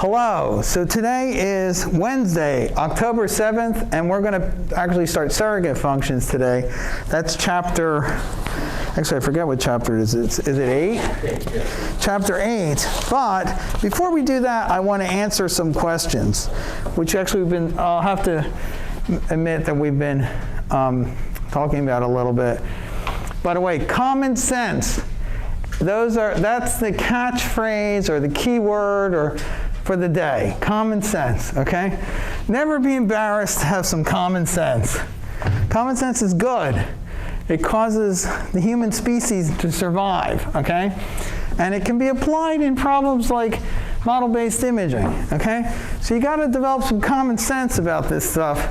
Hello. So today is Wednesday, October 7th, and we're going to actually start surrogate functions today. That's chapter, actually I forget what chapter it is. Is it 8? Yeah. Chapter 8. But before we do that, I want to answer some questions, which actually I'll have to admit that we've been talking about a little bit. By the way, common sense. That's the catchphrase or the keyword or for the day. Common sense, okay? Never be embarrassed to have some common sense. Common sense is good. It causes the human species to survive, okay? And it can be applied in problems like model-based imaging, okay? So you got to develop some common sense about this stuff.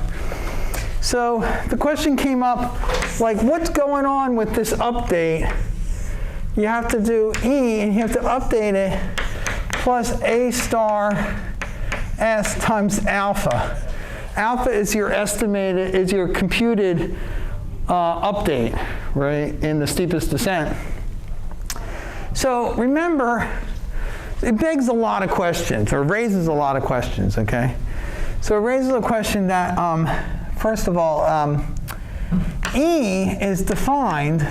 So the question came up, like, what's going on with this update? You have to do E, and you have to update it plus A star S times alpha. Alpha is your estimated, is your computed update, right, in the steepest descent. So remember, it begs a lot of questions, or raises a lot of questions, okay? So it raises a question that, first of all, E is defined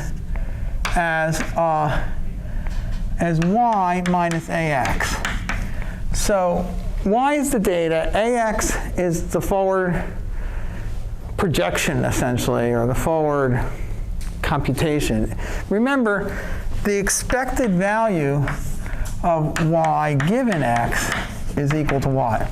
as y minus ax. So y is the data, ax is the forward projection, essentially, or the forward computation. Remember, the expected value of y given x is equal to what?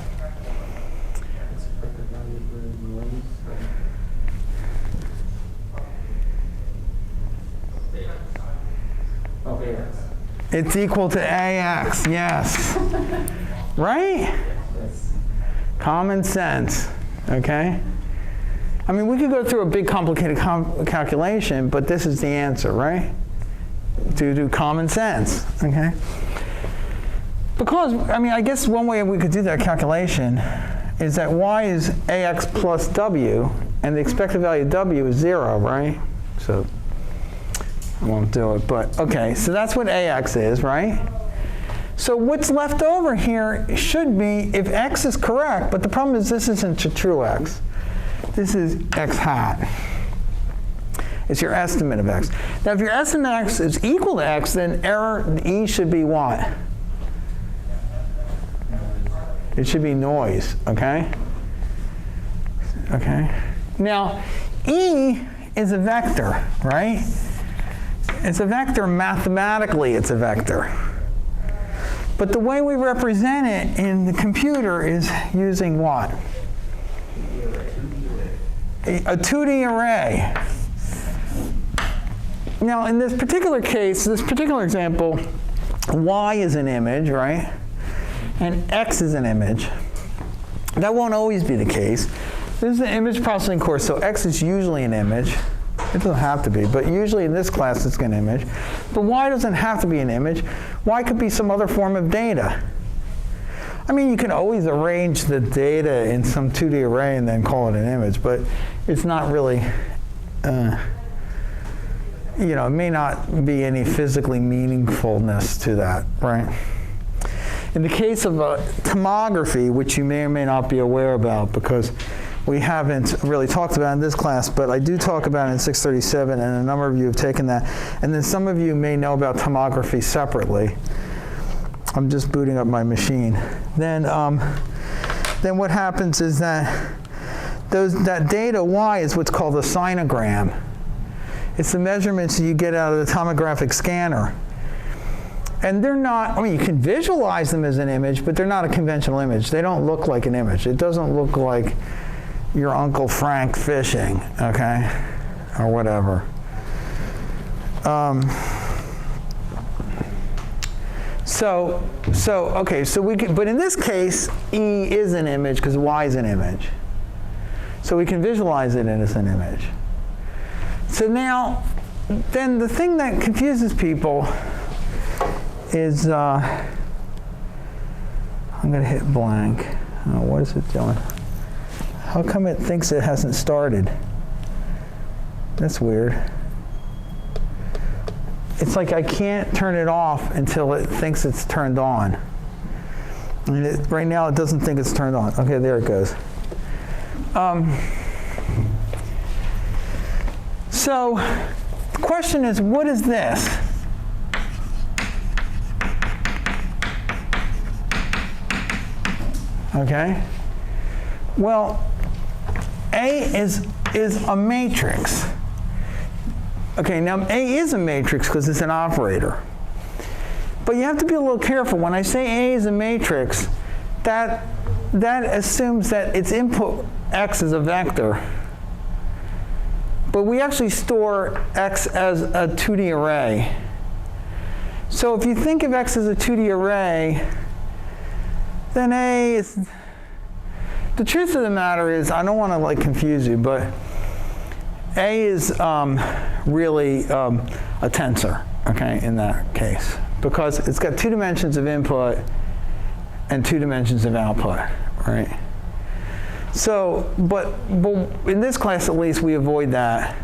It's equal to AX, yes. Right? Yes. Common sense, okay? I mean, we could go through a big complicated calculation, but this is the answer, right? To do common sense, okay? Because, I mean, I guess one way we could do that calculation is that y is AX plus W, and the expected value of W is 0, right? So I won't do it, but okay, so that's what AX is, right? So what's left over here should be if X is correct, but the problem is this isn't a true X. This is X hat. It's your estimate of X. Now if your estimate of X is equal to X, then error E should be what? It should be noise, okay? Okay. Now E is a vector, right? It's a vector mathematically, it's a vector. But the way we represent it in the computer is using what? A 2D array. Now in this particular case, this particular example, y is an image, right? And x is an image. That won't always be the case. This is an image processing course, so x is usually an image. It doesn't have to be, but usually in this class it's an image. But y doesn't have to be an image. Y could be some other form of data. I mean, you can always arrange the data in some 2D array and then call it an image, but it's not really, you know, it may not be any physically meaningfulness to that, right? In the case of tomography, which you may or may not be aware about because we haven't really talked about in this class, but I do talk about it in 637, and a number of you have taken that. And then some of you may know about tomography separately. I'm just booting up my machine. Then what happens is that that data Y is what's called a sinogram. It's the measurements you get out of the tomographic scanner. And they're not, I mean, you can visualize them as an image, but they're not a conventional image. They don't look like an image. It doesn't look like your Uncle Frank fishing, okay, or whatever. Okay, so we can, but in this case, E is an image because Y is an image. So we can visualize it as an image. So now, then the thing that confuses people is, I'm going to hit blank. Oh, what is it doing? How come it thinks it hasn't started? That's weird. It's like I can't turn it off until it thinks it's turned on. And right now it doesn't think it's turned on. Okay, there it goes. So the question is, what is this? Okay. Well, A is a matrix. Okay, now A is a matrix because it's an operator. But you have to be a little careful. When I say A is a matrix, that assumes that its input X is a vector. But we actually store X as a 2D array. So if you think of X as a 2D array, then A is, the truth of the matter is, I don't want to like confuse you, but A is really a tensor, okay, in that case, because it's got 2 dimensions of input and 2 dimensions of output, right? So, but in this class at least, we avoid that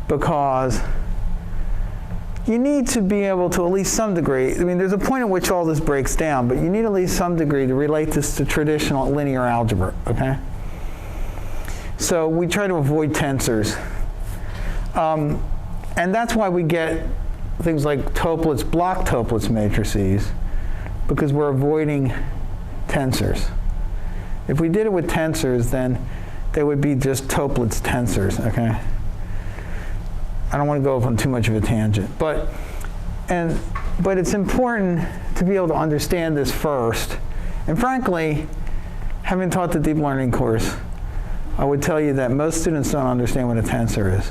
because you need to be able to, at least some degree, I mean, there's a point at which all this breaks down, but you need at least some degree to relate this to traditional linear algebra, okay? So we try to avoid tensors. And that's why we get things like toplets, block toplets matrices, because we're avoiding tensors. If we did it with tensors, then they would be just toplets tensors, okay? I don't want to go on too much of a tangent, but it's important to be able to understand this first. And frankly, having taught the deep learning course, I would tell you that most students don't understand what a tensor is.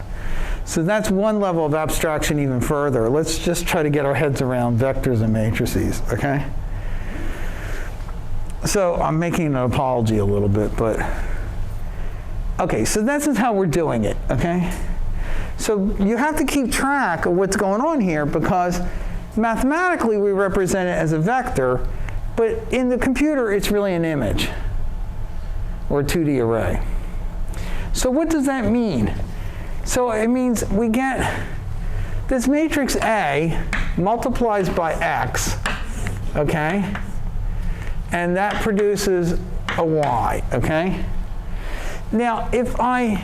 So that's one level of abstraction even further. Let's just try to get our heads around vectors and matrices, okay? So I'm making an apology a little bit, but okay, so this is how we're doing it, okay? So you have to keep track of what's going on here because mathematically we represent it as a vector, but in the computer it's really an image or a 2D array. So what does that mean? So it means we get this matrix A multiplies by X, okay? And that produces a Y, okay? Now,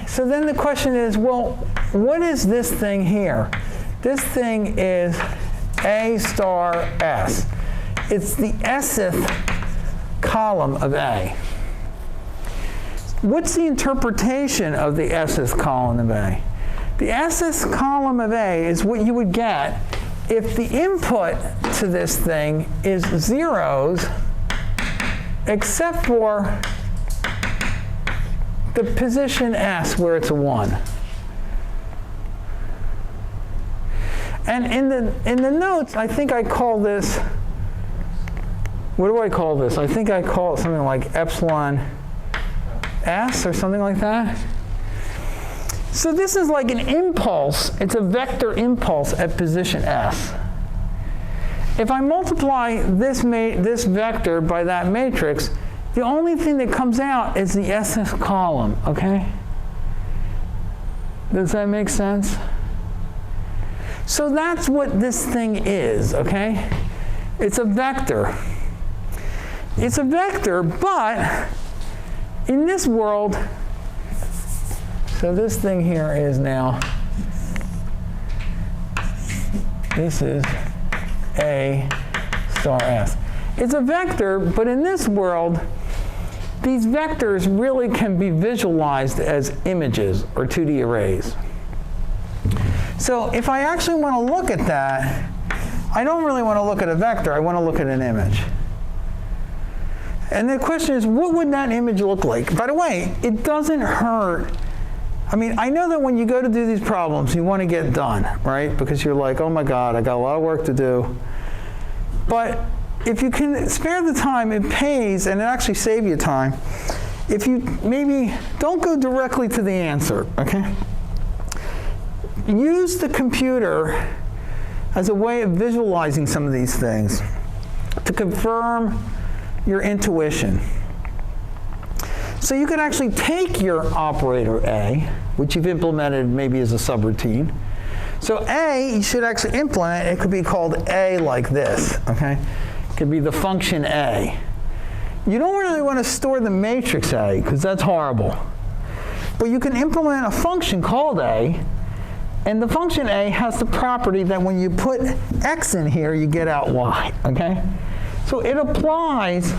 so then the question is, well, what is this thing here? This thing is A star S. It's the sth column of A. What's the interpretation of the sth column of A? The sth column of A is what you would get if the input to this thing is zeros, except for the position S where it's a 1. And in the notes, I think I call this, what do I call this? I think I call it something like epsilon S or something like that. So this is like an impulse. It's a vector impulse at position S. If I multiply this vector by that matrix, the only thing that comes out is the sth column, okay? Does that make sense? So that's what this thing is, okay? It's a vector. It's a vector, but in this world, so this thing here is now, this is A star S. It's a vector, but in this world, these vectors really can be visualized as images or 2D arrays. So if I actually want to look at that, I don't really want to look at a vector, I want to look at an image. And the question is, what would that image look like? By the way, it doesn't hurt. I mean, I know that when you go to do these problems, you want to get done, right? Because you're like, oh my God, I got a lot of work to do. But if you can spare the time, it pays, and it actually saves you time. If you maybe don't go directly to the answer, okay? Use the computer as a way of visualizing some of these things to confirm your intuition. So you could actually take your operator A, which you've implemented maybe as a subroutine. So A, you should actually implement, it could be called A like this, okay? It could be the function A. You don't really want to store the matrix A, because that's horrible. But you can implement a function called A, and the function A has the property that when you put x in here, you get out y, okay? So it applies,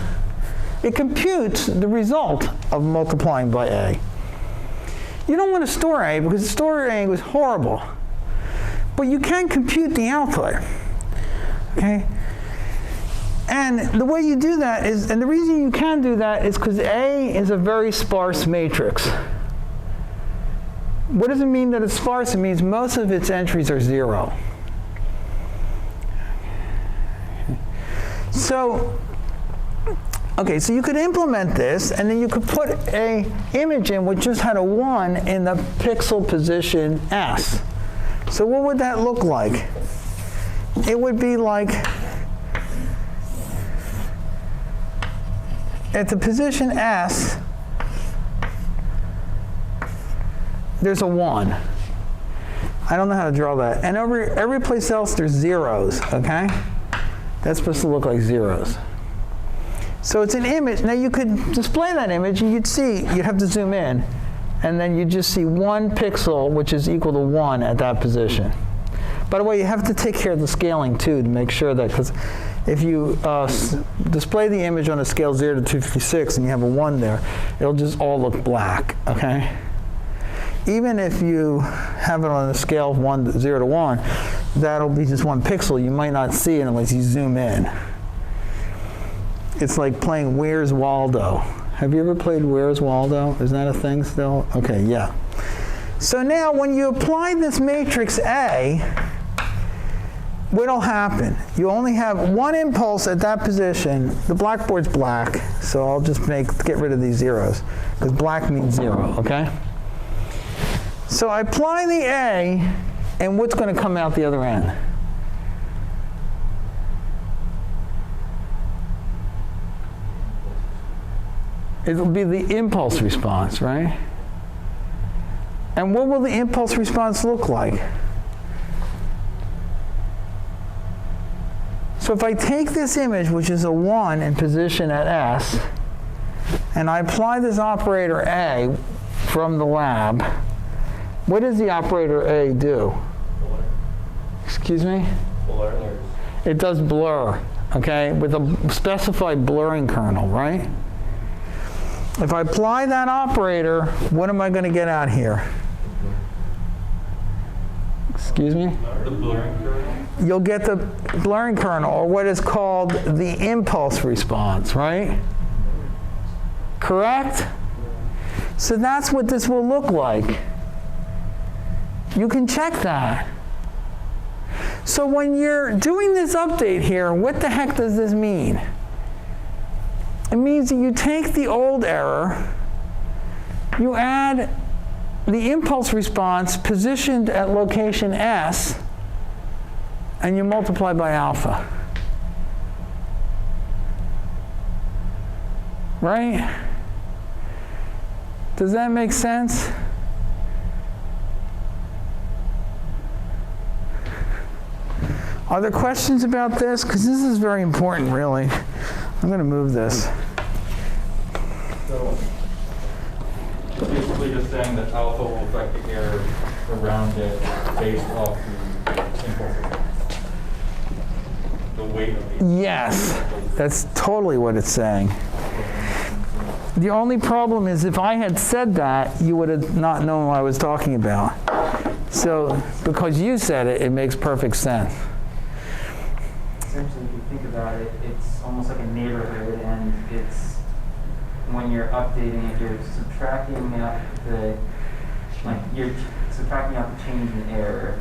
it computes the result of multiplying by A. You don't want to store A, because storing A was horrible. But you can compute the output, okay? And the way you do that is, and the reason you can do that is because A is a very sparse matrix. What does it mean that it's sparse? It means most of its entries are 0. So, okay, so you could implement this, and then you could put a image in which just had a 1 in the pixel position S. So what would that look like? It would be like, at the position S, there's a 1. I don't know how to draw that. And every place else, there's zeros, okay? That's supposed to look like zeros. So it's an image. Now you could display that image, and you'd see, you'd have to zoom in, and then you just see 1 pixel, which is equal to 1 at that position. By the way, you have to take care of the scaling, too, to make sure that, because if you display the image on a scale 0 to 256 and you have a 1 there, it'll just all look black, okay? Even if you have it on a scale of 0 to 1, that'll be just 1 pixel. You might not see it unless you zoom in. It's like playing Where's Waldo. Have you ever played Where's Waldo? Is that a thing still? Okay, yeah. So now when you apply this matrix A, what'll happen? You only have 1 impulse at that position. The blackboard's black, so I'll just get rid of these zeros, because black means 0, okay? So I apply the A, and what's going to come out the other end? It'll be the impulse response, right? And what will the impulse response look like? So if I take this image, which is a 1 in position at S, and I apply this operator A from the lab, what does the operator A do? Blur. Excuse me? Blur. It does blur, okay, with a specified blurring kernel, right? If I apply that operator, what am I going to get out here? Excuse me? The blurring kernel. You'll get the blurring kernel, or what is called the impulse response, right? Correct? So that's what this will look like. You can check that. So when you're doing this update here, what the heck does this mean? It means that you take the old error, you add the impulse response positioned at location S, and you multiply by alpha. Right? Does that make sense? Are there questions about this? Because this is very important, really. I'm going to move this. So basically just saying that alpha will affect the error around it based off the impulse. The weight of the Yes, that's totally what it's saying. The only problem is if I had said that, you would have not known what I was talking about. So because you said it, it makes perfect sense. Essentially, if you think about it, it's almost like a neighborhood, and it's when you're updating it, you're subtracting out the change in error,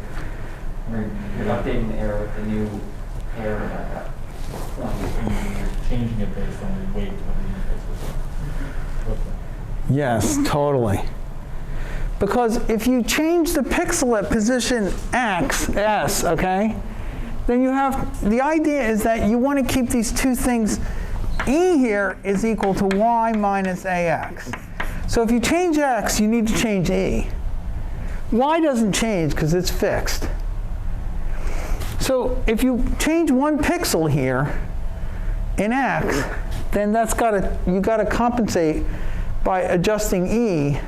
or you're updating the error with the new error at that point. and you're changing it based on the weight of the impulse. Okay. Yes, totally. Because if you change the pixel at position S, okay, then you have, the idea is that you want to keep these two things. E here is equal to y minus ax. So if you change x, you need to change e. Y doesn't change because it's fixed. So if you change 1 pixel here in x, then you gotta compensate by adjusting E,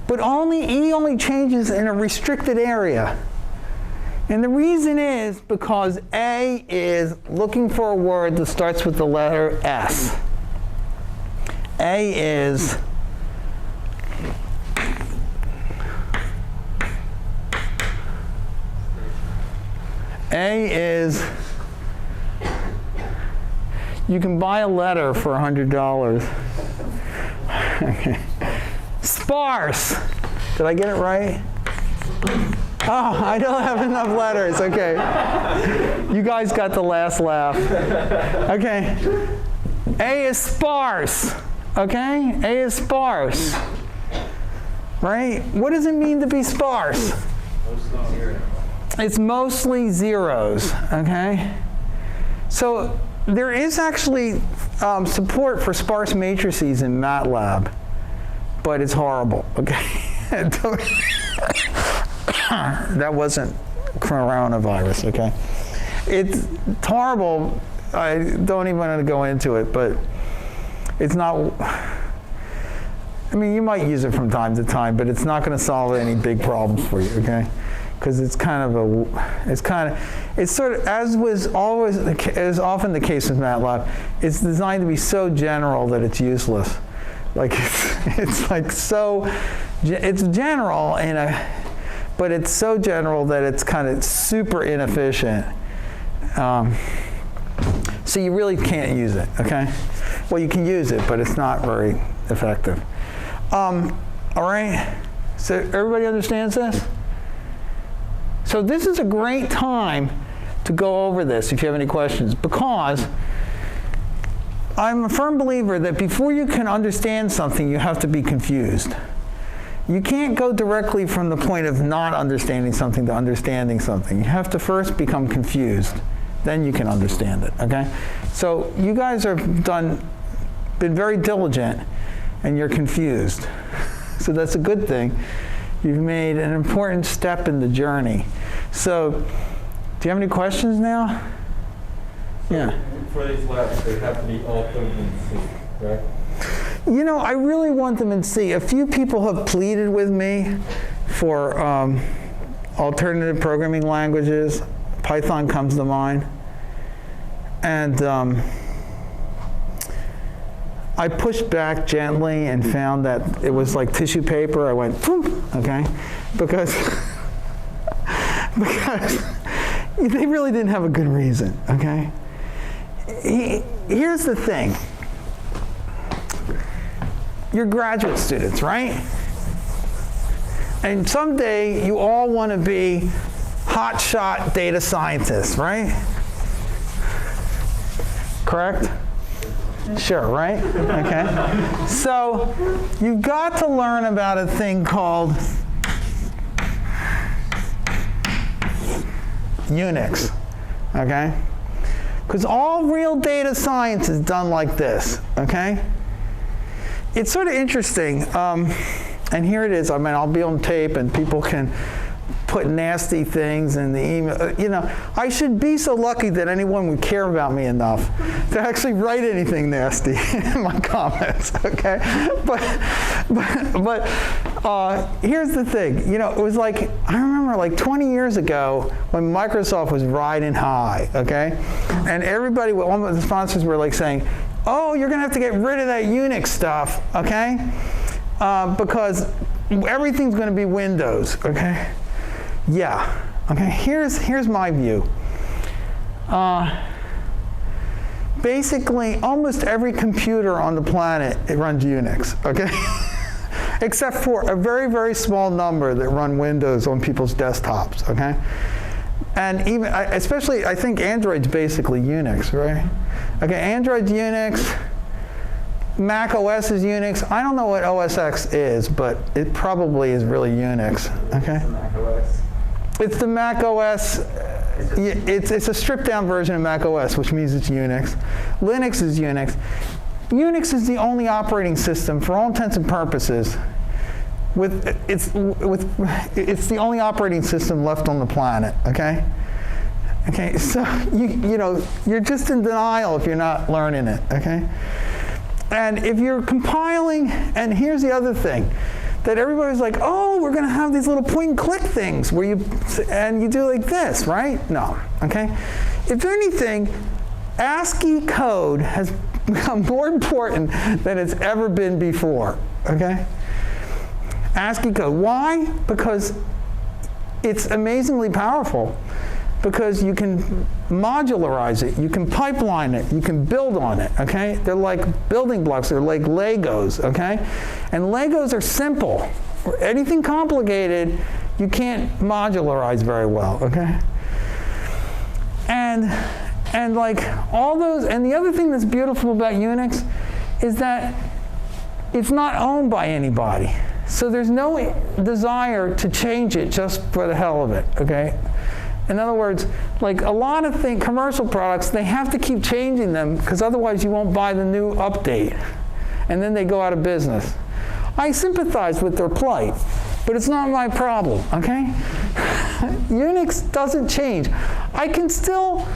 but E only changes in a restricted area. And the reason is because A is looking for a word that starts with the letter S. A is you can buy a letter for $100. Okay. Sparse. Did I get it right? Oh, I don't have enough letters. Okay. You guys got the last laugh. Okay. A is sparse. Okay? A is sparse. Right? What does it mean to be sparse? It's mostly zeros. Okay? So there is actually support for sparse matrices in MATLAB, but it's horrible. Okay? That wasn't coronavirus, okay? It's horrible. I don't even want to go into it, but it's not, I mean, you might use it from time to time, but it's not going to solve any big problems for you, okay? Because it's sort of, as often the case with MATLAB, it's designed to be so general that it's useless. Like, it's general but it's so general that it's kind of super inefficient. So you really can't use it, okay? Well, you can use it, but it's not very effective. All right, so everybody understands this? So this is a great time to go over this if you have any questions, because I'm a firm believer that before you can understand something, you have to be confused. You can't go directly from the point of not understanding something to understanding something. You have to first become confused. Then you can understand it, okay? So you guys have been very diligent, and you're confused. So that's a good thing. You've made an important step in the journey. So do you have any questions now? So yeah. For these labs, they have to be all coded in C, correct? You know, I really want them in C. A few people have pleaded with me for alternative programming languages. Python comes to mind. And I pushed back gently and found that it was like tissue paper. I went, boom, okay? Because they really didn't have a good reason, okay? Here's the thing. You're graduate students, right? And someday you all want to be hotshot data scientists, right? Correct? Sure, right? Okay. So you've got to learn about a thing called Unix, okay? Because all real data science is done like this, okay? It's sort of interesting, and here it is. I mean, I'll be on tape, and people can put nasty things in the email. You know, I should be so lucky that anyone would care about me enough to actually write anything nasty in my comments, okay? But here's the thing. You know, it was like, I remember like 20 years ago when Microsoft was riding high, okay? And everybody, all the sponsors were like saying, oh, you're going to have to get rid of that Unix stuff, okay? Because everything's going to be Windows, okay? Yeah, okay, here's my view. Basically, almost every computer on the planet, it runs Unix, okay? Except for a very, very small number that run Windows on people's desktops, okay? And even, especially, I think Android's basically Unix, right? Okay, Android's Unix, Mac OS is Unix. I don't know what OS X is, but it probably is really Unix, okay? Mac OS. It's the Mac OS, it's a stripped down version of Mac OS, which means it's Unix. Linux is Unix. Unix is the only operating system, for all intents and purposes, it's the only operating system left on the planet, okay? Okay, so you know, you're just in denial if you're not learning it, okay? And if you're compiling, and here's the other thing, that everybody's like, oh, we're going to have these little point and click things where you do like this, right? No, okay? If anything, ASCII code has become more important than it's ever been before, okay? ASCII code. Why? Because it's amazingly powerful. Because you can modularize it, you can pipeline it, you can build on it, okay? They're like building blocks, they're like Legos, okay? And Legos are simple. Anything complicated, you can't modularize very well, okay? And like all those, and the other thing that's beautiful about Unix is that it's not owned by anybody. So there's no desire to change it just for the hell of it, okay? In other words, like a lot of commercial products, they have to keep changing them because otherwise you won't buy the new update. And then they go out of business. I sympathize with their plight, but it's not my problem, okay? Unix doesn't change. I can still,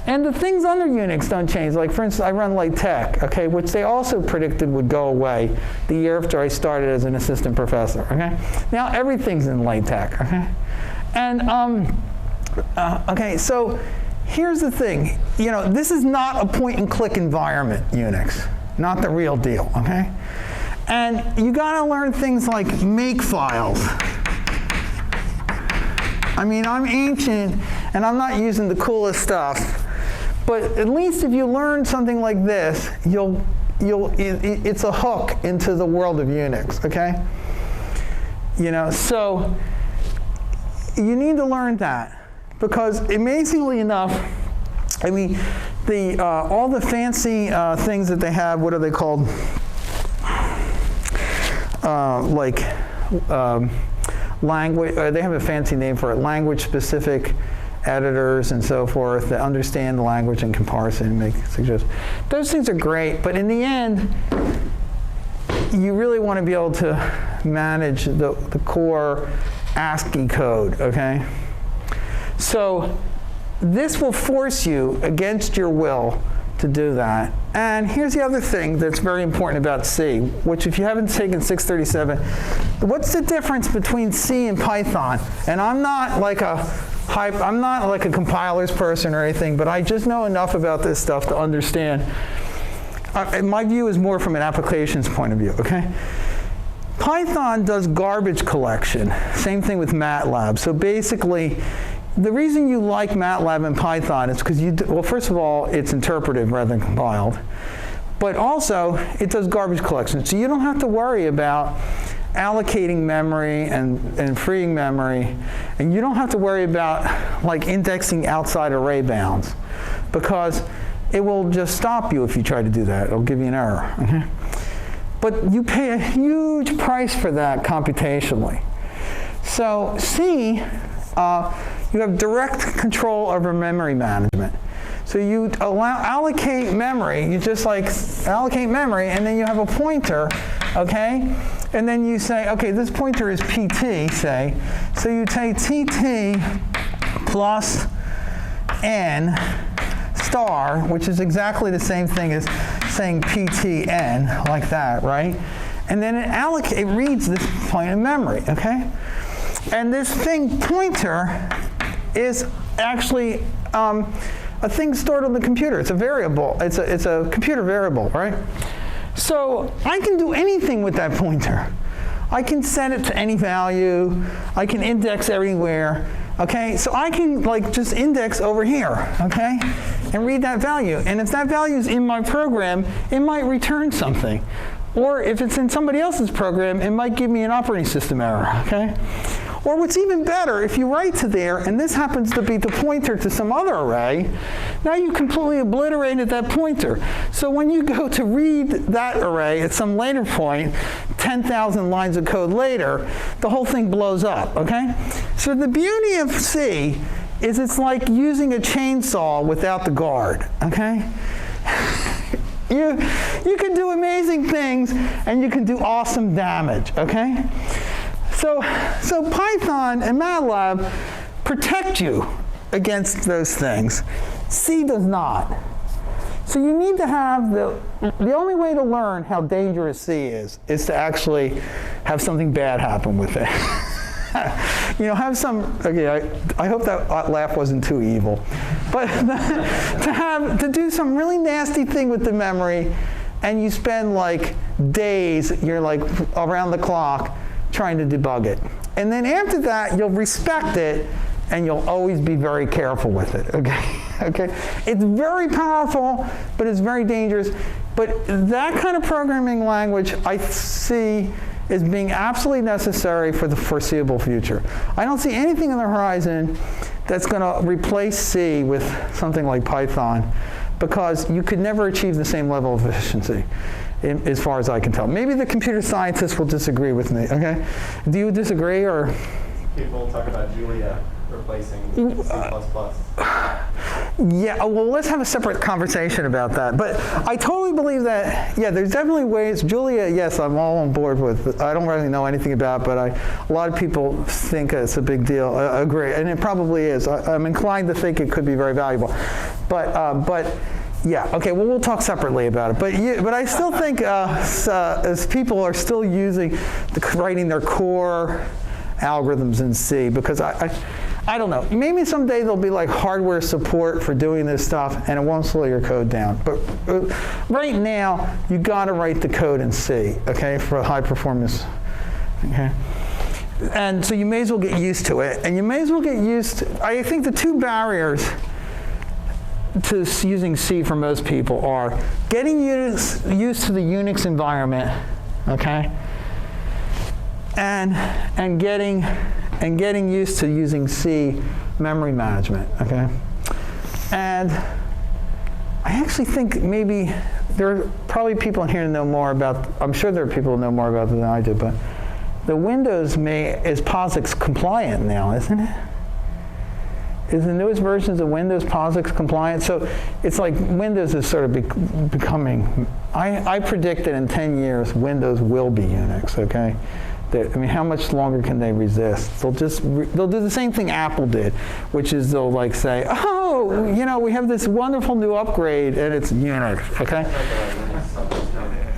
and the things under Unix don't change. Like for instance, I run LaTeX, okay, which they also predicted would go away the year after I started as an assistant professor, okay? Now everything's in LaTeX, okay? And, okay, so here's the thing. You know, this is not a point-and-click environment, Unix. Not the real deal, okay? And you got to learn things like makefiles. I mean, I'm ancient, and I'm not using the coolest stuff. But at least if you learn something like this, it's a hook into the world of Unix, okay? You know, so you need to learn that. Because amazingly enough, I mean, all the fancy things that they have, what are they called? Language, they have a fancy name for it, language-specific editors and so forth that understand the language and can parse it and make suggestions. Those things are great, but in the end, you really want to be able to manage the core ASCII code, okay? So this will force you, against your will, to do that. And here's the other thing that's very important about C, which if you haven't taken 637, what's the difference between C and Python? And I'm not like a compiler's person or anything, but I just know enough about this stuff to understand. My view is more from an applications point of view, okay? Python does garbage collection. Same thing with MATLAB. So basically, the reason you like MATLAB and Python is because well, first of all, it's interpretive rather than compiled. But also, it does garbage collection. So you don't have to worry about allocating memory and freeing memory. And you don't have to worry about like indexing outside array bounds. Because it will just stop you if you try to do that. It'll give you an error. Okay? But you pay a huge price for that computationally. So C, you have direct control over memory management. So you allocate memory, you just like allocate memory, and then you have a pointer, okay? And then you say, okay, this pointer is PT, say. So you take TT plus N star, which is exactly the same thing as saying PTN, like that, right? And then it reads this point in memory, okay? And this thing pointer is actually a thing stored on the computer. It's a variable. It's a computer variable, right? So I can do anything with that pointer. I can set it to any value. I can index everywhere. Okay, so I can like just index over here, okay, and read that value. And if that value is in my program, it might return something. Or if it's in somebody else's program, it might give me an operating system error, okay? Or what's even better, if you write to there, and this happens to be the pointer to some other array, now you completely obliterated that pointer. So when you go to read that array at some later point, 10,000 lines of code later, the whole thing blows up, okay? So the beauty of C is it's like using a chainsaw without the guard, okay? You can do amazing things, and you can do awesome damage, okay? So Python and MATLAB protect you against those things. C does not. So you need to have the only way to learn how dangerous C is to actually have something bad happen with it. Have some, okay, I hope that laugh wasn't too evil. But to do some really nasty thing with the memory, and you spend like days, you're like around the clock trying to debug it. And then after that, you'll respect it, and you'll always be very careful with it, okay? Okay? It's very powerful, but it's very dangerous. But that kind of programming language I see as being absolutely necessary for the foreseeable future. I don't see anything on the horizon that's going to replace C with something like Python, because you could never achieve the same level of efficiency, as far as I can tell. Maybe the computer scientists will disagree with me, okay? Do you disagree, or? People talk about Julia replacing C++. Yeah, well, let's have a separate conversation about that. But I totally believe that, yeah, there's definitely ways. Julia, yes, I'm all on board with. I don't really know anything about it, but a lot of people think it's a big deal. I agree, and it probably is. I'm inclined to think it could be very valuable. But yeah, okay, well, we'll talk separately about it. But I still think as people are still writing their core algorithms in C, because I don't know. Maybe someday there'll be like hardware support for doing this stuff, and it won't slow your code down. But right now, you got to write the code in C, okay, for high performance. Okay, and so you may as well get used to it, and you may as well get used to. I think the two barriers to using C for most people are getting used to the Unix environment, okay, and getting used to using C memory management, okay? And I actually think maybe there are probably people in here who know more about, I'm sure there are people who know more about it than I do, but the Windows is POSIX compliant now, isn't it? Is the newest versions of Windows POSIX compliant? So it's like Windows is sort of becoming, I predict that in 10 years, Windows will be Unix, okay? I mean, how much longer can they resist? They'll do the same thing Apple did, which is they'll like say, oh, we have this wonderful new upgrade, and it's Unix, okay?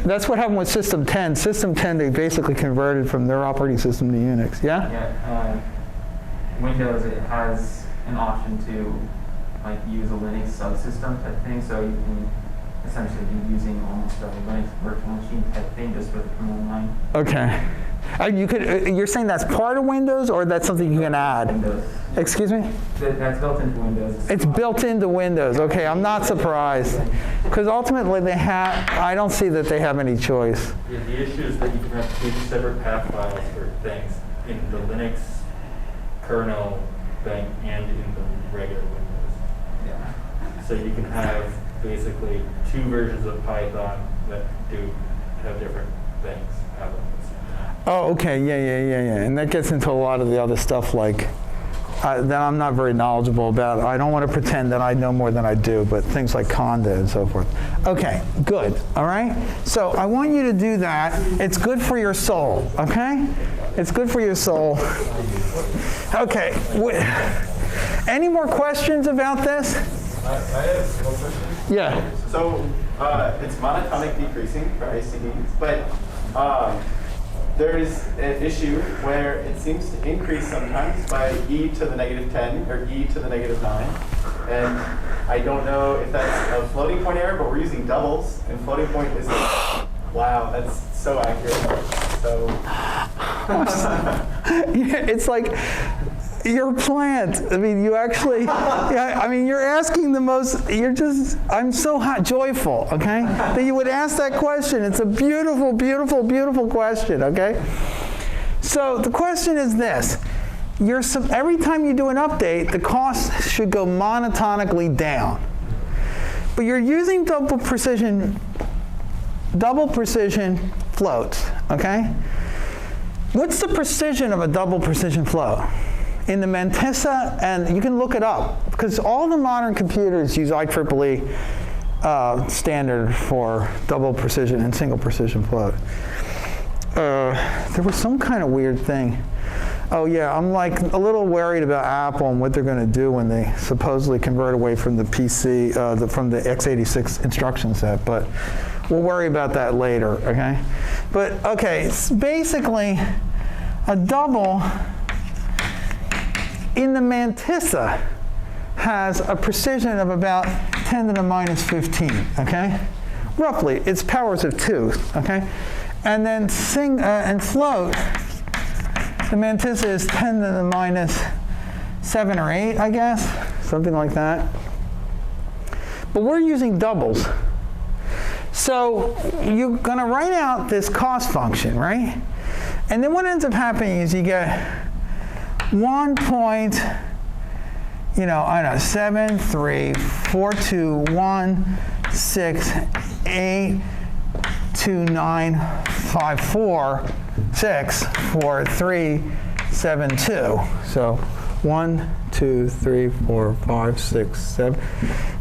That's what happened with System 10. System 10, they basically converted from their operating system to Unix, yeah? Yeah, Windows, it has an option to like use a Linux subsystem type thing, so you can essentially be using almost a Linux virtual machine type thing just for the command line. Okay. You're saying that's part of Windows, or that's something you can add? Windows. Excuse me? That's built into Windows. It's built into Windows. Okay, I'm not surprised. Because ultimately I don't see that they have any choice. Yeah, the issue is that you can have two separate path files for things in the Linux kernel thing and in the regular Windows. Yeah. So you can have basically two versions of Python that do have different things happen. Oh, okay, yeah. And that gets into a lot of the other stuff like that I'm not very knowledgeable about. I don't want to pretend that I know more than I do, but things like Conda and so forth. Okay, good, all right? So I want you to do that. It's good for your soul, okay? It's good for your soul. Okay, any more questions about this? I have one question. Yeah. So it's monotonic decreasing for ICDs, but there's an issue where it seems to increase sometimes by e to the -10 or e to the -9. And I don't know if that's a floating point error, but we're using doubles, and floating point is like, wow, that's so accurate. So Yeah, it's like your plant. I mean, you actually, yeah, I mean, you're asking the most, I'm so joyful, okay, that you would ask that question. It's a beautiful, beautiful, beautiful question, okay? So the question is this. Every time you do an update, the cost should go monotonically down. But you're using double precision floats, okay? What's the precision of a double precision float? In the Mantissa, and you can look it up, because all the modern computers use IEEE standard for double precision and single precision float. There was some kind of weird thing. Oh yeah, I'm like a little worried about Apple and what they're going to do when they supposedly convert away from the PC, from the x86 instruction set, but we'll worry about that later, okay? But okay, it's basically a double in the mantissa has a precision of about 10 to the minus 15, okay? Roughly, it's powers of 2, okay? And then and float, the mantissa is 10 to the minus 7 or 8, I guess, something like that. But we're using doubles. So you're going to write out this cost function, right? And then what ends up happening is you get 1 point, I don't know, 7, 3, 4, 2, 1, 6, 8, 2, 9, 5, 4, 6, 4, 3, 7, 2. So 1, 2, 3, 4, 5, 6, 7,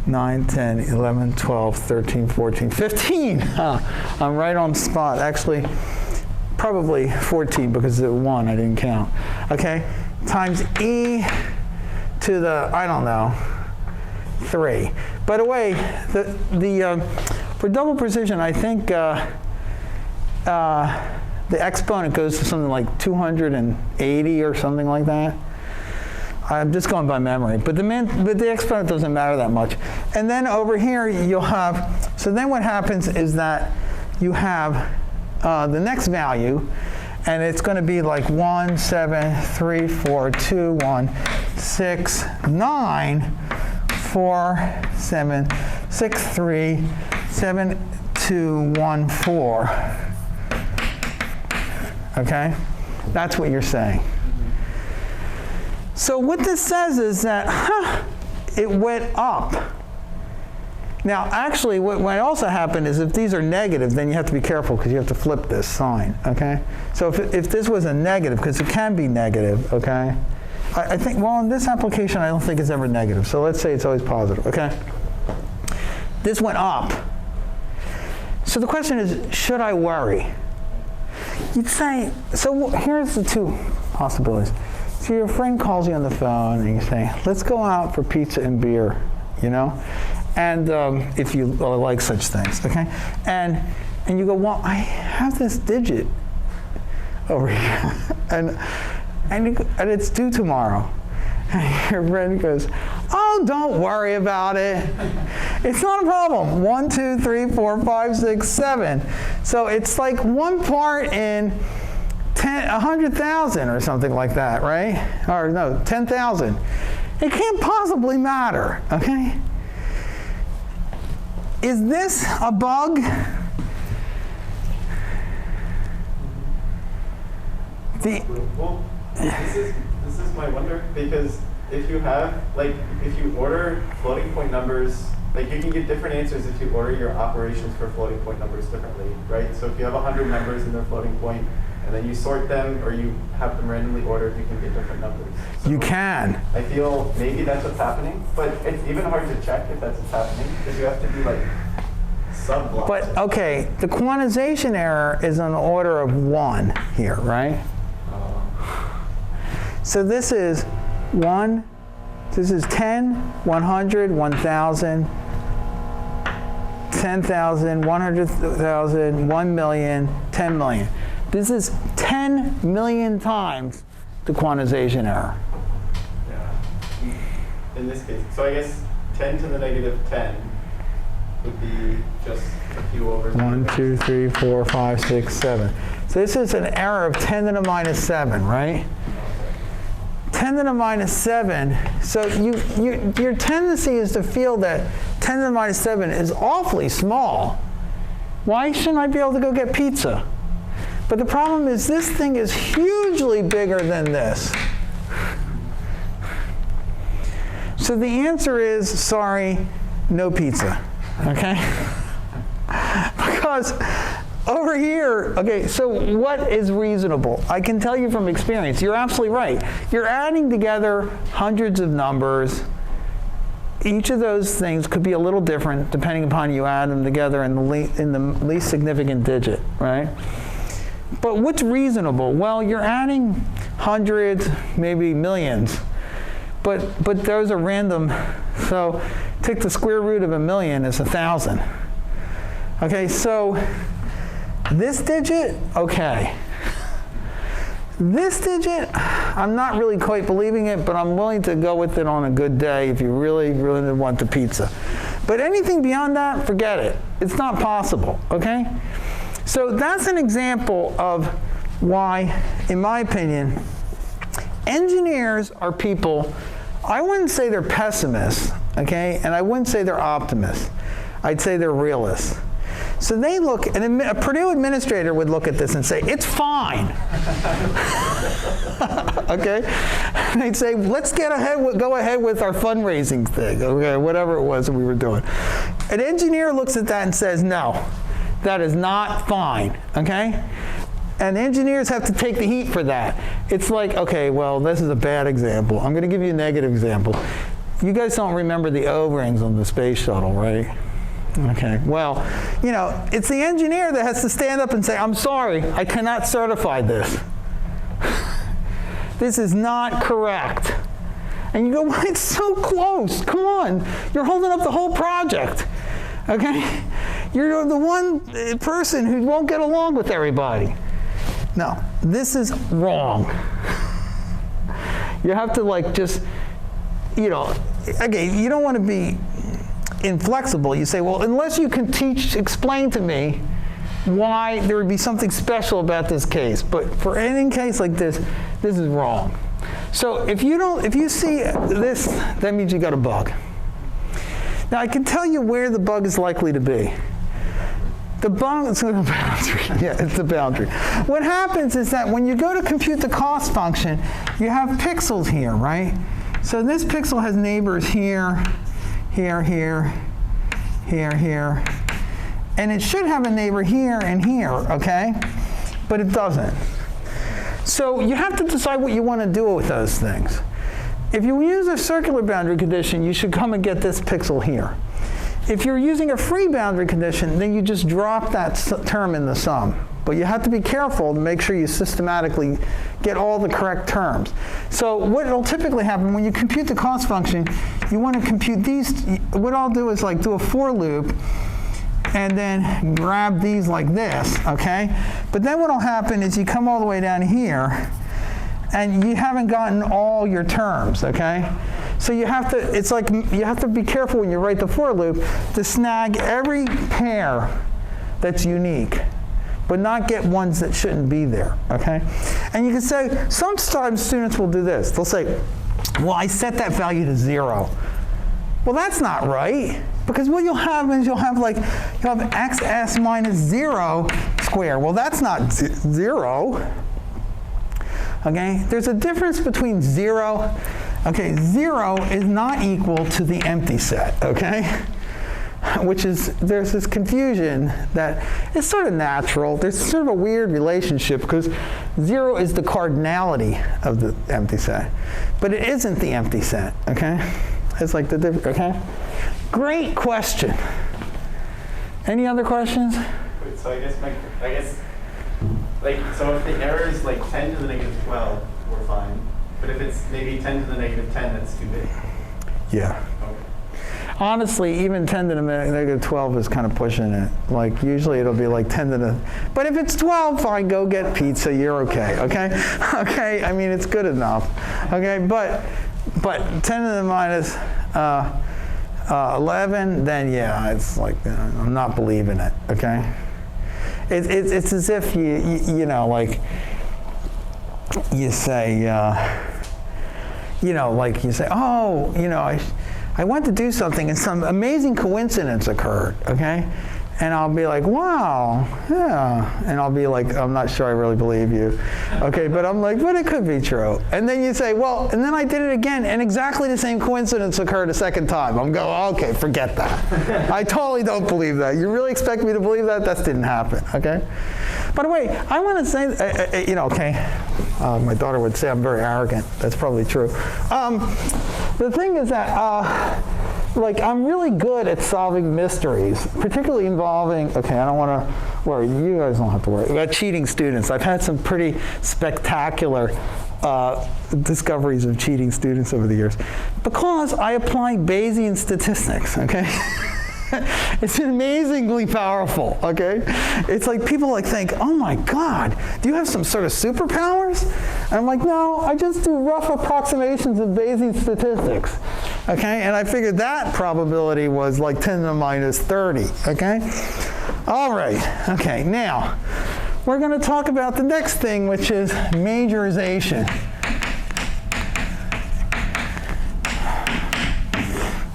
9, 10, 11, 12, 13, 14, 15. I'm right on the spot. Actually, probably 14 because of 1 I didn't count. Okay, times e to the, I don't know, 3. By the way, for double precision, I think the exponent goes to something like 280 or something like that. I'm just going by memory, but the exponent doesn't matter that much. And then over here you'll have, so then what happens is that you have the next value, and it's going to be like 1, 7, 3, 4, 2, 1, 6, 9, 4, 7, 6, 3, 7, 2, 1, 4. Okay? That's what you're saying. So what this says is that, it went up. Now, actually, what might also happen is if these are negative, then you have to be careful because you have to flip this sign, okay? So if this was a negative, because it can be negative, okay? I think, well, in this application, I don't think it's ever negative. So let's say it's always positive, okay? This went up. So the question is, should I worry? You'd say, so here's the two possibilities. So your friend calls you on the phone and you say, let's go out for pizza and beer, And if you like such things, okay? And you go, well, I have this digit over here, and it's due tomorrow. And your friend goes, oh, don't worry about it. It's not a problem. 1, 2, 3, 4, 5, 6, 7. So it's like 1 part in 100,000 or something like that, right? Or no, 10,000. It can't possibly matter, okay? Is this a bug? Well, this is my wonder, because if you have, if you order floating point numbers, you can get different answers if you order your operations for floating point numbers differently, right? So if you have 100 numbers in their floating point, and then you sort them, or you have them randomly ordered, you can get different numbers. So you can. I feel maybe that's what's happening, but it's even hard to check if that's what's happening, because you have to do sub-blocks. But okay, the quantization error is on the order of 1 here, right? So this is 1, this is 10, 100, 1,000, 10,000, 100,000, 1 million, 10 million. This is 10 million times the quantization error. Yeah. In this case, so I guess 10 to the negative 10 would be just a few over. 1, 2, 3, 4, 5, 6, 7. So this is an error of 10 to the minus 7, right? 10 to the minus 7. So your tendency is to feel that 10 to the minus 7 is awfully small. Why shouldn't I be able to go get pizza? But the problem is this thing is hugely bigger than this. So the answer is, sorry, no pizza, okay? Because over here, okay, so what is reasonable? I can tell you from experience, you're absolutely right. You're adding together hundreds of numbers. Each of those things could be a little different depending upon you add them together in the least significant digit, right? But what's reasonable? Well, you're adding hundreds, maybe millions. But those are random. So take the square root of 1,000,000 is 1,000. Okay, so this digit, okay. This digit, I'm not really quite believing it, but I'm willing to go with it on a good day if you really, really want the pizza. But anything beyond that, forget it. It's not possible, okay? So that's an example of why, in my opinion, engineers are people, I wouldn't say they're pessimists, okay? And I wouldn't say they're optimists. I'd say they're realists. So they look, and a Purdue administrator would look at this and say, it's fine. Okay? And they'd say, let's go ahead with our fundraising thing, okay, whatever it was that we were doing. An engineer looks at that and says, no, that is not fine, okay? And engineers have to take the heat for that. It's like, okay, well, this is a bad example. I'm going to give you a negative example. You guys don't remember the O-rings on the space shuttle, right? Okay, well, you know, it's the engineer that has to stand up and say, I'm sorry, I cannot certify this. This is not correct. And you go, well, it's so close, come on. You're holding up the whole project, okay? You're the one person who won't get along with everybody. No, this is wrong. You have to like just, you know, again, you don't want to be inflexible. You say, well, unless you can explain to me why there would be something special about this case. But for any case like this is wrong. So if you see this, that means you got a bug. Now I can tell you where the bug is likely to be. The bug is the boundary. Yeah, it's the boundary. What happens is that when you go to compute the cost function, you have pixels here, right? So this pixel has neighbors here, here, here, here, here. And it should have a neighbor here and here, okay? But it doesn't. So you have to decide what you want to do with those things. If you use a circular boundary condition, you should come and get this pixel here. If you're using a free boundary condition, then you just drop that term in the sum. But you have to be careful to make sure you systematically get all the correct terms. So what will typically happen when you compute the cost function, you want to compute these. What I'll do is like do a for loop and then grab these like this, okay? But then what will happen is you come all the way down here and you haven't gotten all your terms, okay? So you have to, it's like, you have to be careful when you write the for loop to snag every pair that's unique, but not get ones that shouldn't be there, okay? And you can say, sometimes students will do this. They'll say, well, I set that value to 0. Well, that's not right, because what you'll have is you'll have xs minus 0 squared. Well, that's not 0. Okay, there's a difference between 0. Okay, 0 is not equal to the empty set, okay? Which is, there's this confusion that it's sort of natural. There's sort of a weird relationship because 0 is the cardinality of the empty set, but it isn't the empty set, okay? It's like the difference, okay? Great question. Any other questions? Wait, so I guess, like, so if the error is like 10 to the negative 12, we're fine. But if it's maybe 10 to the negative 10, that's too big. Yeah. Okay. Honestly, even 10 to the negative 12 is kind of pushing it. Like, usually it'll be like 10 to the, but if it's 12, fine, go get pizza, you're okay, okay? Okay, I mean, it's good enough, okay? But 10 to the minus 11, then yeah, it's like, I'm not believing it, okay? It's as if you know, like, you say, you know, like you say, oh, you know, I went to do something and some amazing coincidence occurred, okay? And I'll be like, wow, yeah. And I'll be like, I'm not sure I really believe you. Okay, but I'm like, but it could be true. And then you say, well, and then I did it again, and exactly the same coincidence occurred a second time. I'm going, okay, forget that. I totally don't believe that. You really expect me to believe that? That didn't happen, okay? By the way, I want to say, you know, okay, my daughter would say I'm very arrogant. That's probably true. The thing is that, like, I'm really good at solving mysteries, particularly involving, okay, I don't want to worry. You guys don't have to worry about cheating students. I've had some pretty spectacular discoveries of cheating students over the years because I apply Bayesian statistics, okay? It's amazingly powerful, okay? It's like people think, oh my God, do you have some sort of superpowers? And I'm like, no, I just do rough approximations of Bayesian statistics, okay? And I figured that probability was like 10 to the minus 30, okay? All right, okay, now we're going to talk about the next thing, which is majorization.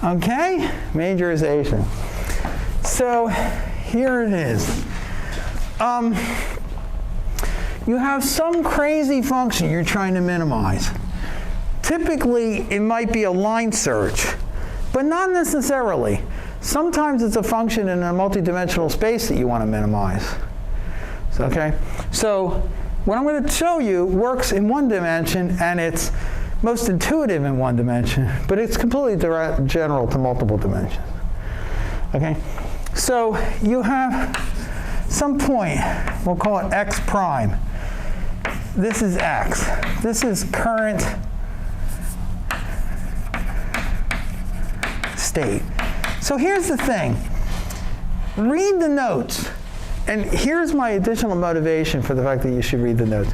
Okay, majorization. So here it is. You have some crazy function you're trying to minimize. Typically, it might be a line search, but not necessarily. Sometimes it's a function in a multidimensional space that you want to minimize. So, okay? So what I'm going to show you works in one dimension, and it's most intuitive in one dimension, but it's completely general to multiple dimensions. Okay? So you have some point, we'll call it x prime. This is x. This is current state. So here's the thing. Read the notes. And here's my additional motivation for the fact that you should read the notes.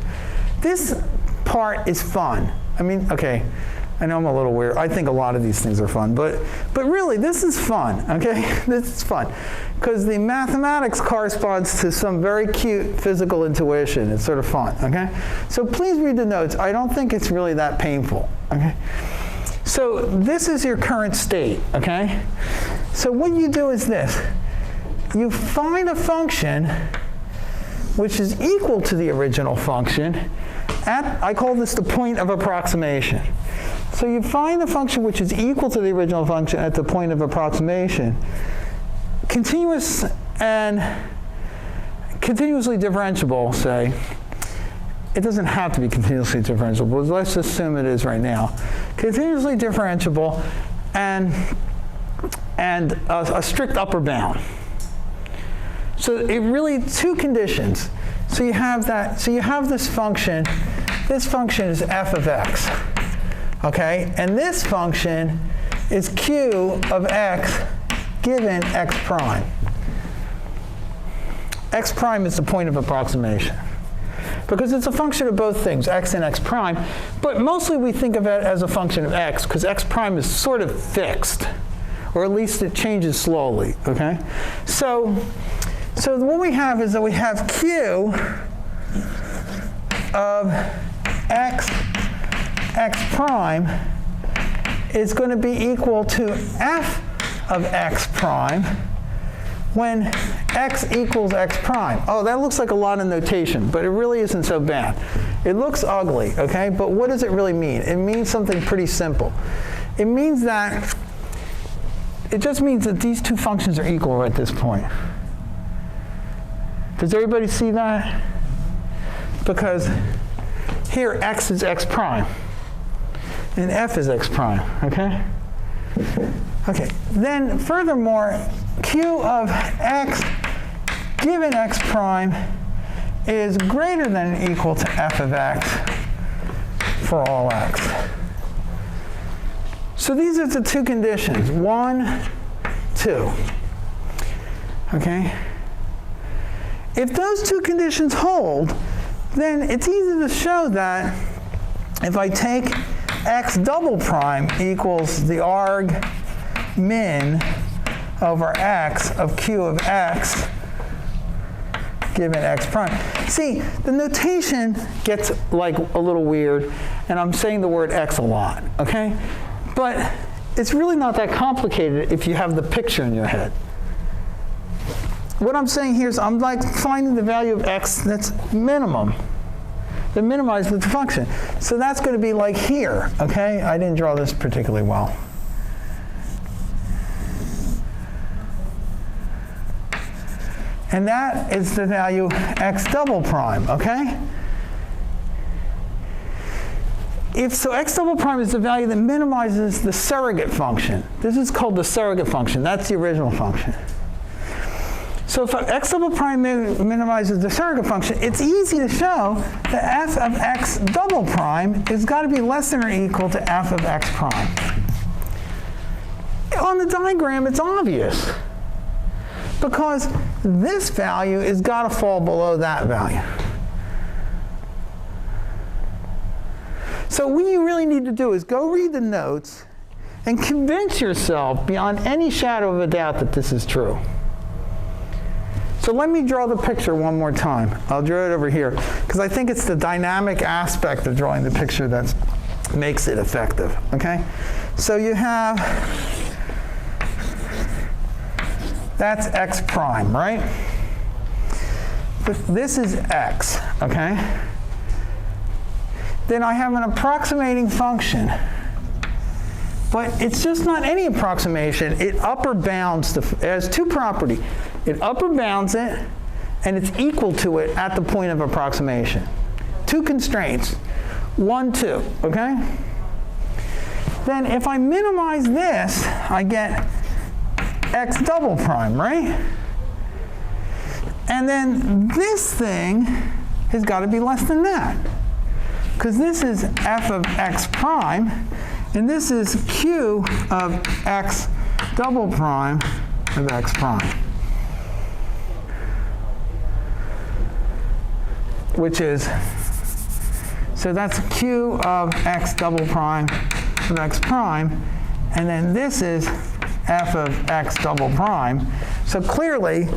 This part is fun. I mean, okay, I know I'm a little weird. I think a lot of these things are fun, but really, this is fun, okay? This is fun. Because the mathematics corresponds to some very cute physical intuition. It's sort of fun, okay? So please read the notes. I don't think it's really that painful, okay? So this is your current state, okay? So what you do is this. You find a function which is equal to the original function at, I call this the point of approximation. So you find the function which is equal to the original function at the point of approximation. Continuous and continuously differentiable, say. It doesn't have to be continuously differentiable, but let's assume it is right now. Continuously differentiable and a strict upper bound. So it really, two conditions. So you have that, so you have this function is f of x, okay? And this function is q of x given x prime. X prime is the point of approximation because it's a function of both things, x and x prime, but mostly we think of it as a function of x because x prime is sort of fixed, or at least it changes slowly, okay? So what we have is that we have q of x prime is going to be equal to f of x prime when x equals x prime. Oh, that looks like a lot of notation, but it really isn't so bad. It looks ugly, okay? But what does it really mean? It means something pretty simple. It means that, it just means that these two functions are equal at this point. Does everybody see that? Because here x is x prime, and f is x prime, okay? Okay, then furthermore, q of x given x prime is greater than or equal to f of x for all x. So these are the two conditions, 1, 2, okay? If those two conditions hold, then it's easy to show that if I take x double prime equals the arg min over x of q of x given x prime. See, the notation gets like a little weird, and I'm saying the word x a lot, okay? But it's really not that complicated if you have the picture in your head. What I'm saying here is I'm like finding the value of x that's minimum, that minimizes the function. So that's going to be like here, okay? I didn't draw this particularly well. And that is the value x double prime, okay? If so, x double prime is the value that minimizes the surrogate function. This is called the surrogate function. That's the original function. So if x double prime minimizes the surrogate function, it's easy to show that f of x double prime has got to be less than or equal to f of x prime. On the diagram, it's obvious, because this value has got to fall below that value. So what you really need to do is go read the notes and convince yourself beyond any shadow of a doubt that this is true. So let me draw the picture one more time. I'll draw it over here, because I think it's the dynamic aspect of drawing the picture that makes it effective, okay? So you have, that's x prime, right? This is x, okay? Then I have an approximating function. But it's just not any approximation. It upper bounds, it has two properties. It upper bounds it, and it's equal to it at the point of approximation. Two constraints, 1, 2, okay? Then if I minimize this, I get x double prime, right? And then this thing has got to be less than that, because this is f of x prime, and this is q of x double prime of x prime, which is, so that's q of x double prime of x prime, and then this is f of x double prime. So clearly,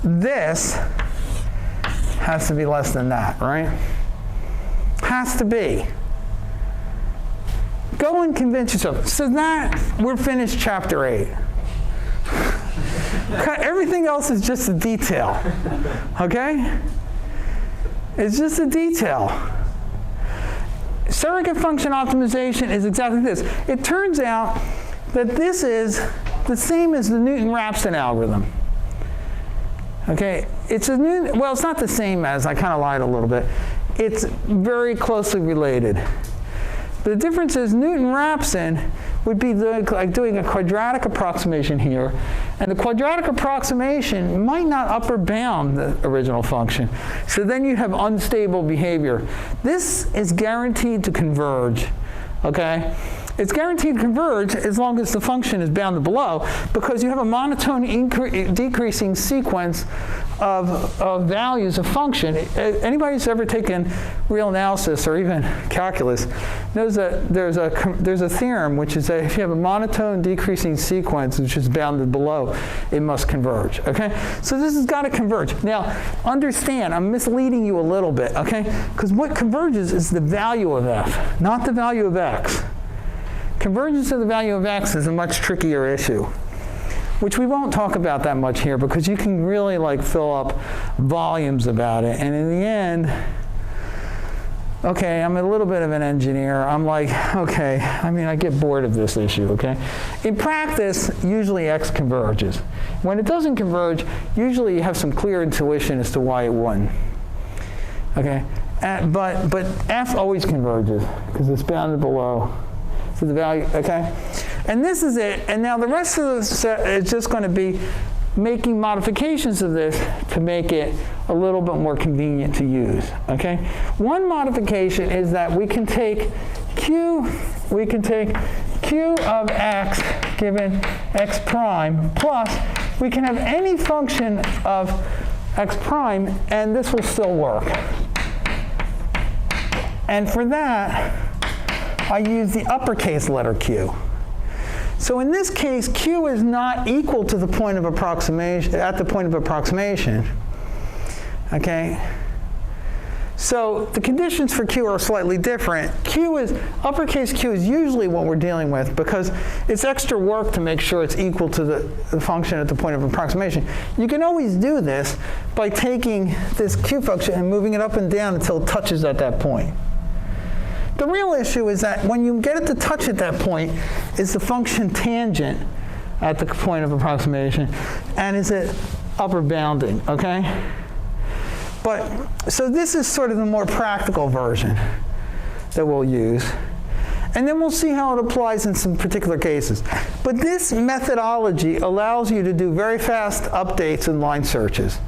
this has to be less than that, right? Has to be. Go and convince yourself. So that, we're finished chapter 8. Everything else is just a detail, okay? It's just a detail. Surrogate function optimization is exactly this. It turns out that this is the same as the Newton-Raphson algorithm. Okay, it's a new, well, it's not the same as, I kind of lied a little bit. It's very closely related. The difference is Newton-Raphson would be like doing a quadratic approximation here, and the quadratic approximation might not upper bound the original function. So then you have unstable behavior. This is guaranteed to converge, okay? It's guaranteed to converge as long as the function is bounded below, because you have a monotone decreasing sequence of values of function. Anybody who's ever taken real analysis or even calculus knows that there's a theorem which is that if you have a monotone decreasing sequence which is bounded below, it must converge, okay? So this has got to converge. Now, understand, I'm misleading you a little bit, okay? Because what converges is the value of f, not the value of x. Convergence of the value of x is a much trickier issue, which we won't talk about that much here, because you can really like fill up volumes about it. And in the end, okay, I'm a little bit of an engineer. I'm like, okay, I mean, I get bored of this issue, okay? In practice, usually x converges. When it doesn't converge, usually you have some clear intuition as to why it wouldn't, okay? But f always converges, because it's bounded below. So the value, okay? And this is it. And now the rest of the set is just going to be making modifications of this to make it a little bit more convenient to use, okay? One modification is that we can take q of x given x prime plus, we can have any function of x prime, and this will still work. And for that, I use the uppercase letter q. So in this case, q is not equal to the point of approximation, at the point of approximation, okay? So the conditions for q are slightly different. Uppercase q is usually what we're dealing with, because it's extra work to make sure it's equal to the function at the point of approximation. You can always do this by taking this q function and moving it up and down until it touches at that point. The real issue is that when you get it to touch at that point, is the function tangent at the point of approximation, and is it upper bounding, okay? But, so this is sort of the more practical version that we'll use. And then we'll see how it applies in some particular cases. But this methodology allows you to do very fast updates and line searches,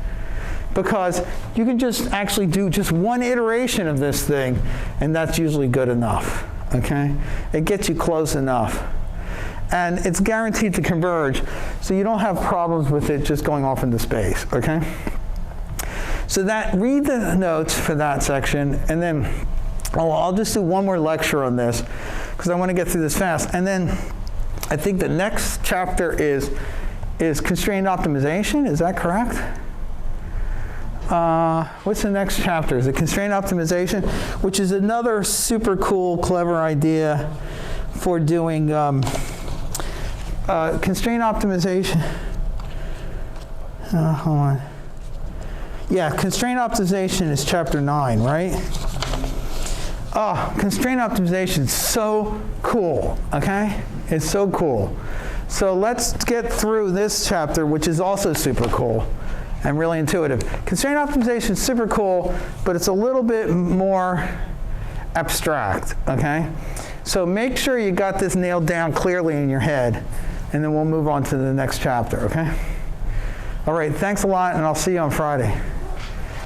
because you can just actually do just one iteration of this thing, and that's usually good enough, okay? It gets you close enough. And it's guaranteed to converge, so you don't have problems with it just going off into space, okay? So read the notes for that section, and then I'll just do one more lecture on this, because I want to get through this fast. And then I think the next chapter is constrained optimization. Is that correct? What's the next chapter? Is it constrained optimization, which is another super cool, clever idea for doing constraint optimization. Hold on. Yeah, constraint optimization is chapter 9, right? Oh, constraint optimization is so cool, okay? It's so cool. So let's get through this chapter, which is also super cool and really intuitive. Constraint optimization is super cool, but it's a little bit more abstract, okay? So make sure you got this nailed down clearly in your head, and then we'll move on to the next chapter, okay? All right, thanks a lot, and I'll see you on Friday.